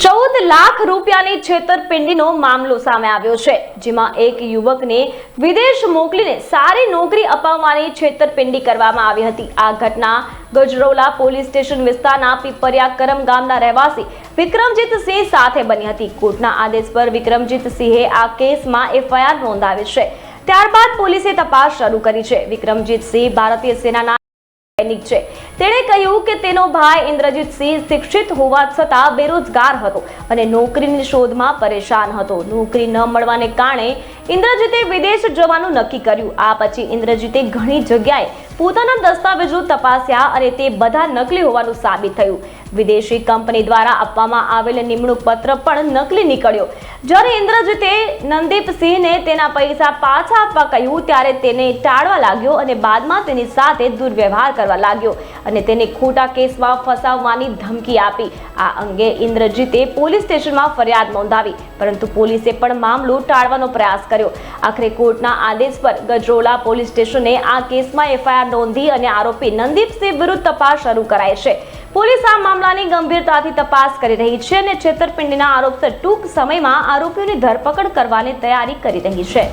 14 લાખ રૂપિયાની છેતરપિંડીનો મામલો સામે આવ્યો છે, જેમાં એક યુવકને વિદેશ મોકલીને સારી નોકરી અપાવવાની છેતરપિંડી કરવામાં આવી હતી। આ ઘટના ગજરોલા પોલીસ સ્ટેશન વિસ્તારના પીપરિયા કરમ ગામના રહેવાસી વિક્રમજીતસિંહ સાથે બની હતી। કોર્ટના આદેશ પર વિક્રમજીતસિંહે આ કેસમાં એફઆઈઆર નોંધાવી છે। ત્યારબાદ પોલીસે તપાસ શરૂ કરી છે। વિક્રમજીતસિંહ ભારતીય સેનાના સૈનિક છે। તેણે કહ્યું કે તેનો ભાઈ ઇન્દ્રજીતસિંહ શિક્ષિત હોવા છતાં બેરોજગાર હતો અને નોકરીની શોધમાં પરેશાન હતો। નોકરી ન મળવાને કારણે ઇન્દ્રજીતે વિદેશ જવાનું નક્કી કર્યું। આ પછી ઇન્દ્રજીતે ઘણી જગ્યાએ પોતાના દસ્તાવેજો તપાસ્યા અને તે બધા નકલી હોવાનું સાબિત થયું। વિદેશી કંપની દ્વારા આપવામાં આવેલ નિમણૂક પત્ર પણ નકલી નીકળ્યો। જ્યારે ઇન્દ્રજીતે નંદીપસિંહને તેના પૈસા પાછા આપવા કહ્યું ત્યારે તેને ટાળવા લાગ્યો અને બાદમાં તેની સાથે દુર્વ્યવહાર કરવા લાગ્યો અને તેને ખોટા કેસમાં ફસાવવાની ધમકી આપી। આ અંગે ઇન્દ્રજીતે પોલીસ સ્ટેશનમાં ફરિયાદ નોંધાવી, પરંતુ પોલીસે પણ મામલો ટાળવાનો પ્રયાસ કર્યો। આખરે કોર્ટના આદેશ પર ગજરોલા પોલીસ સ્ટેશને આ કેસમાં એફઆઈઆર નોંધી અને આરોપી નંદીપસિંહ વિરુદ્ધ તપાસ શરૂ કરાઈ છે। પોલીસ આ મામલાની ગંભીરતાથી તપાસ કરી રહી છે અને છેતરપિંડીના આરોપસર ટૂંક સમયમાં આરોપીઓની ધરપકડ કરવાની તૈયારી કરી રહી છે।